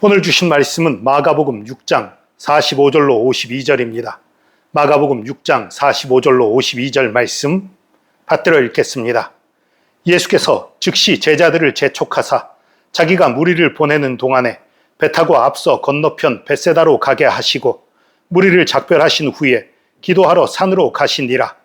오늘 주신 말씀은 마가복음 6장 45절로 52절입니다. 마가복음 6장 45절로 52절 말씀 받들어 읽겠습니다. 예수께서 즉시 제자들을 재촉하사 자기가 무리를 보내는 동안에 배 타고 앞서 건너편 벳세다로 가게 하시고 무리를 작별하신 후에 기도하러 산으로 가시니라.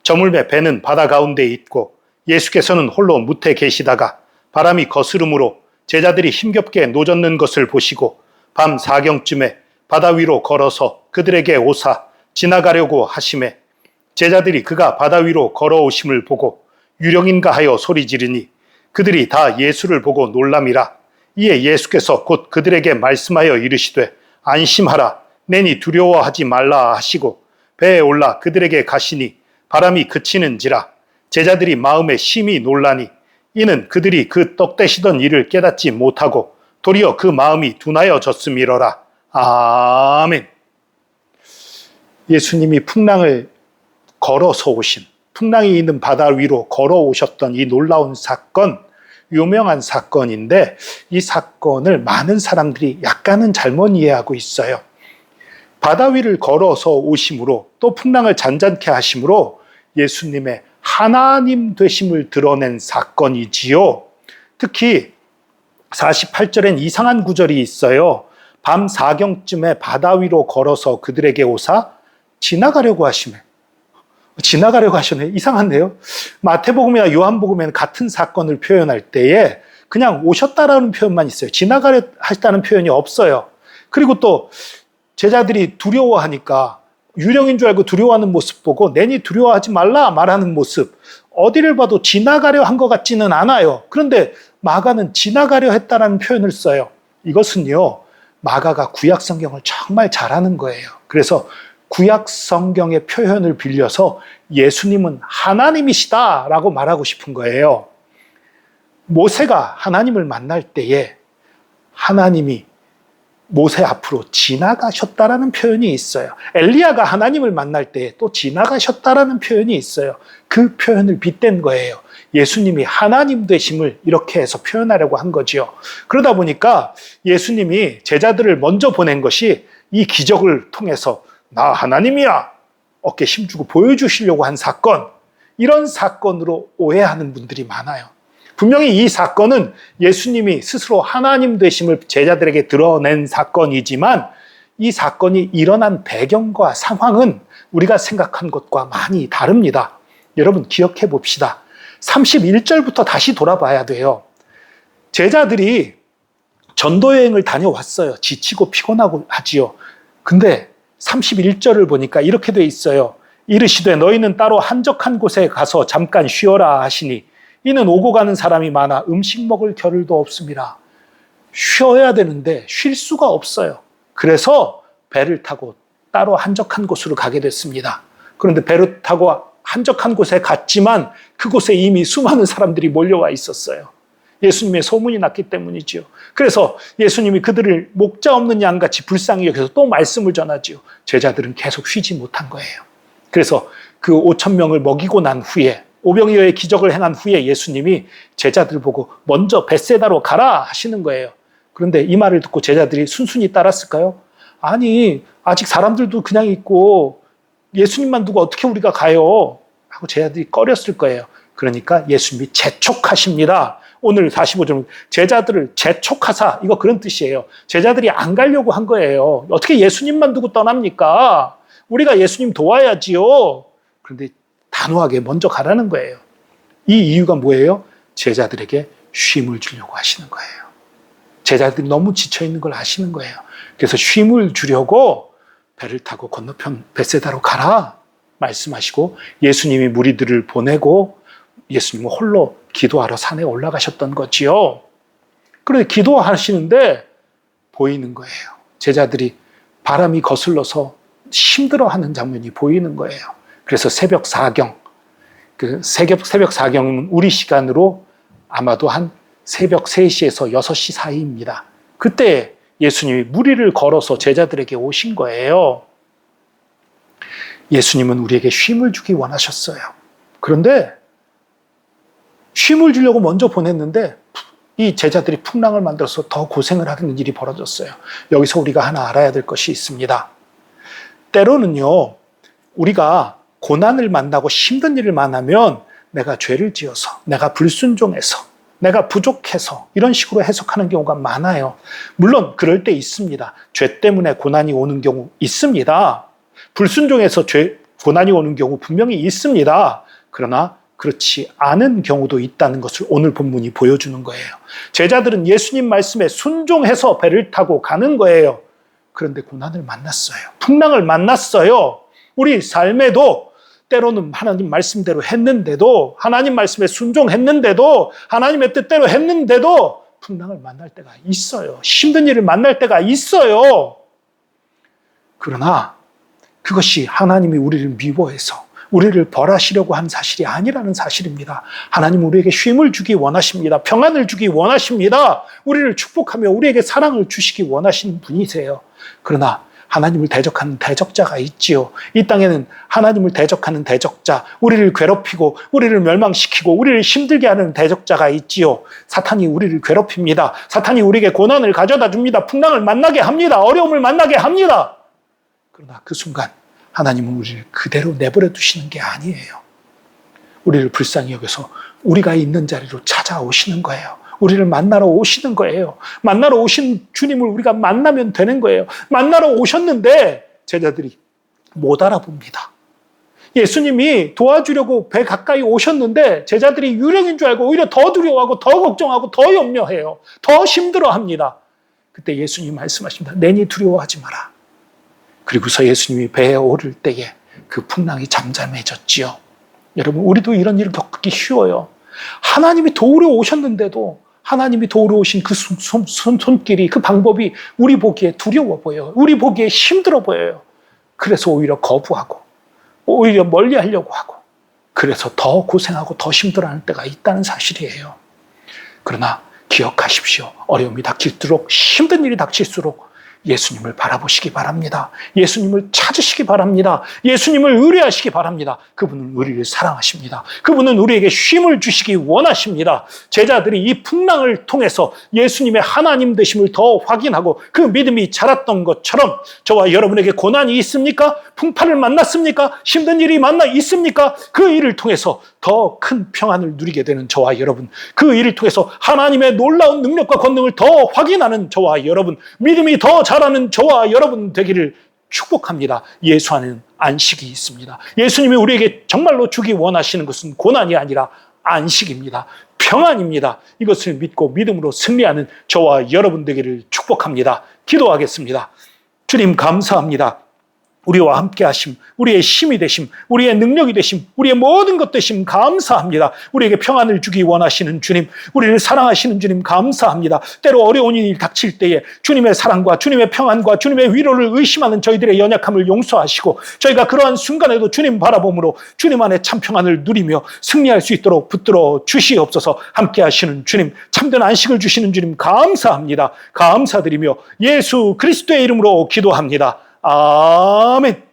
저물매 배는 바다 가운데 있고 예수께서는 홀로 무태 계시다가 바람이 거스름으로 제자들이 힘겹게 노젓는 것을 보시고 밤 사경쯤에 바다 위로 걸어서 그들에게 오사 지나가려고 하심에 제자들이 그가 바다 위로 걸어오심을 보고 유령인가 하여 소리 지르니 그들이 다 예수를 보고 놀람이라. 이에 예수께서 곧 그들에게 말씀하여 이르시되 안심하라 내니 두려워하지 말라 하시고 배에 올라 그들에게 가시니 바람이 그치는지라. 제자들이 마음에 심히 놀라니 이는 그들이 그 떡대시던 일을 깨닫지 못하고 도리어 그 마음이 둔하여졌음이로라. 아멘. 예수님이 풍랑을 걸어서 오신, 풍랑이 있는 바다 위로 걸어오셨던 이 놀라운 사건, 유명한 사건인데 이 사건을 많은 사람들이 약간은 잘못 이해하고 있어요. 바다 위를 걸어서 오심으로 또 풍랑을 잔잔케 하심으로 예수님의 하나님 되심을 드러낸 사건이지요. 특히 48절엔 이상한 구절이 있어요. 밤 사경쯤에 바다 위로 걸어서 그들에게 오사 지나가려고 하시네. 지나가려고 하시네. 이상한데요. 마태복음이나 요한복음에는 같은 사건을 표현할 때에 그냥 오셨다라는 표현만 있어요. 지나가려 하셨다는 표현이 없어요. 그리고 또 제자들이 두려워하니까 유령인 줄 알고 두려워하는 모습 보고 내니 두려워하지 말라 말하는 모습, 어디를 봐도 지나가려 한 것 같지는 않아요. 그런데 마가는 지나가려 했다라는 표현을 써요. 이것은요, 마가가 구약 성경을 정말 잘하는 거예요. 그래서 구약 성경의 표현을 빌려서 예수님은 하나님이시다라고 말하고 싶은 거예요. 모세가 하나님을 만날 때에 하나님이 모세 앞으로 지나가셨다라는 표현이 있어요. 엘리야가 하나님을 만날 때 또 지나가셨다라는 표현이 있어요. 그 표현을 빗댄 거예요. 예수님이 하나님 되심을 이렇게 해서 표현하려고 한 거지요. 그러다 보니까 예수님이 제자들을 먼저 보낸 것이 이 기적을 통해서 나 하나님이야 어깨 힘주고 보여주시려고 한 사건, 이런 사건으로 오해하는 분들이 많아요. 분명히 이 사건은 예수님이 스스로 하나님 되심을 제자들에게 드러낸 사건이지만 이 사건이 일어난 배경과 상황은 우리가 생각한 것과 많이 다릅니다. 여러분 기억해 봅시다. 31절부터 다시 돌아봐야 돼요. 제자들이 전도여행을 다녀왔어요. 지치고 피곤하고 하지요. 근데 31절을 보니까 이렇게 돼 있어요. 이르시되 너희는 따로 한적한 곳에 가서 잠깐 쉬어라 하시니 이는 오고 가는 사람이 많아 음식 먹을 겨를도 없습니다. 쉬어야 되는데 쉴 수가 없어요. 그래서 배를 타고 따로 한적한 곳으로 가게 됐습니다. 그런데 배를 타고 한적한 곳에 갔지만 그곳에 이미 수많은 사람들이 몰려와 있었어요. 예수님의 소문이 났기 때문이지요. 그래서 예수님이 그들을 목자 없는 양같이 불쌍히 여겨서 또 말씀을 전하지요. 제자들은 계속 쉬지 못한 거예요. 그래서 그 5,000명을 먹이고 난 후에 오병이어의 기적을 행한 후에 예수님이 제자들 보고 먼저 벳세다로 가라 하시는 거예요. 그런데 이 말을 듣고 제자들이 순순히 따랐을까요? 아니, 아직 사람들도 그냥 있고 예수님만 두고 어떻게 우리가 가요? 하고 제자들이 꺼렸을 거예요. 그러니까 예수님이 재촉하십니다. 오늘 45절 제자들을 재촉하사, 이거 그런 뜻이에요. 제자들이 안 가려고 한 거예요. 어떻게 예수님만 두고 떠납니까? 우리가 예수님 도와야지요. 그런데 단호하게 먼저 가라는 거예요. 이 이유가 뭐예요? 제자들에게 쉼을 주려고 하시는 거예요. 제자들이 너무 지쳐있는 걸 아시는 거예요. 그래서 쉼을 주려고 배를 타고 건너편 벳세다로 가라 말씀하시고 예수님이 무리들을 보내고 예수님은 홀로 기도하러 산에 올라가셨던 거지요. 그런데 기도하시는데 보이는 거예요. 제자들이 바람이 거슬러서 힘들어하는 장면이 보이는 거예요. 그래서 새벽 4경, 새벽 4경은 우리 시간으로 아마도 한 새벽 3시에서 6시 사이입니다. 그때 예수님이 무리를 걸어서 제자들에게 오신 거예요. 예수님은 우리에게 쉼을 주기 원하셨어요. 그런데 쉼을 주려고 먼저 보냈는데 이 제자들이 풍랑을 만들어서 더 고생을 하는 일이 벌어졌어요. 여기서 우리가 하나 알아야 될 것이 있습니다. 때로는요, 우리가 고난을 만나고 힘든 일을 만나면 내가 죄를 지어서, 내가 불순종해서, 내가 부족해서 이런 식으로 해석하는 경우가 많아요. 물론 그럴 때 있습니다. 죄 때문에 고난이 오는 경우 있습니다. 불순종해서 고난이 오는 경우 분명히 있습니다. 그러나 그렇지 않은 경우도 있다는 것을 오늘 본문이 보여주는 거예요. 제자들은 예수님 말씀에 순종해서 배를 타고 가는 거예요. 그런데 고난을 만났어요. 풍랑을 만났어요. 우리 삶에도 때로는 하나님 말씀대로 했는데도, 하나님 말씀에 순종했는데도, 하나님의 뜻대로 했는데도 풍랑을 만날 때가 있어요. 힘든 일을 만날 때가 있어요. 그러나 그것이 하나님이 우리를 미워해서 우리를 벌하시려고 한 사실이 아니라는 사실입니다. 하나님은 우리에게 쉼을 주기 원하십니다. 평안을 주기 원하십니다. 우리를 축복하며 우리에게 사랑을 주시기 원하시는 분이세요. 그러나 하나님을 대적하는 대적자가 있지요. 이 땅에는 하나님을 대적하는 대적자, 우리를 괴롭히고 우리를 멸망시키고 우리를 힘들게 하는 대적자가 있지요. 사탄이 우리를 괴롭힙니다. 사탄이 우리에게 고난을 가져다 줍니다. 풍랑을 만나게 합니다. 어려움을 만나게 합니다. 그러나 그 순간 하나님은 우리를 그대로 내버려 두시는 게 아니에요. 우리를 불쌍히 여겨서 우리가 있는 자리로 찾아오시는 거예요. 우리를 만나러 오시는 거예요. 만나러 오신 주님을 우리가 만나면 되는 거예요. 만나러 오셨는데 제자들이 못 알아봅니다. 예수님이 도와주려고 배 가까이 오셨는데 제자들이 유령인 줄 알고 오히려 더 두려워하고 더 걱정하고 더 염려해요. 더 힘들어합니다. 그때 예수님이 말씀하십니다. 내니 두려워하지 마라. 그리고서 예수님이 배에 오를 때에 그 풍랑이 잠잠해졌지요. 여러분, 우리도 이런 일을 겪기 쉬워요. 하나님이 도우러 오셨는데도 하나님이 도우러 오신 그 손길이, 그 방법이 우리 보기에 두려워 보여요. 우리 보기에 힘들어 보여요. 그래서 오히려 거부하고 오히려 멀리 하려고 하고 그래서 더 고생하고 더 힘들어하는 때가 있다는 사실이에요. 그러나 기억하십시오. 어려움이 닥칠수록, 힘든 일이 닥칠수록 예수님을 바라보시기 바랍니다. 예수님을 찾으시기 바랍니다. 예수님을 의뢰하시기 바랍니다. 그분은 우리를 사랑하십니다. 그분은 우리에게 쉼을 주시기 원하십니다. 제자들이 이 풍랑을 통해서 예수님의 하나님 되심을 더 확인하고 그 믿음이 자랐던 것처럼 저와 여러분에게 고난이 있습니까? 풍파를 만났습니까? 힘든 일이 만나 있습니까? 그 일을 통해서 더 큰 평안을 누리게 되는 저와 여러분, 그 일을 통해서 하나님의 놀라운 능력과 권능을 더 확인하는 저와 여러분, 믿음이 더 자라는 저와 여러분 되기를 축복합니다. 예수 안에는 안식이 있습니다. 예수님이 우리에게 정말로 주기 원하시는 것은 고난이 아니라 안식입니다. 평안입니다. 이것을 믿고 믿음으로 승리하는 저와 여러분 되기를 축복합니다. 기도하겠습니다. 주님 감사합니다. 우리와 함께 하심, 우리의 힘이 되심, 우리의 능력이 되심, 우리의 모든 것 되심 감사합니다. 우리에게 평안을 주기 원하시는 주님, 우리를 사랑하시는 주님 감사합니다. 때로 어려운 일이 닥칠 때에 주님의 사랑과 주님의 평안과 주님의 위로를 의심하는 저희들의 연약함을 용서하시고 저희가 그러한 순간에도 주님 바라봄으로 주님 안에 참 평안을 누리며 승리할 수 있도록 붙들어 주시옵소서. 함께 하시는 주님, 참된 안식을 주시는 주님 감사합니다. 감사드리며 예수 그리스도의 이름으로 기도합니다. 아멘.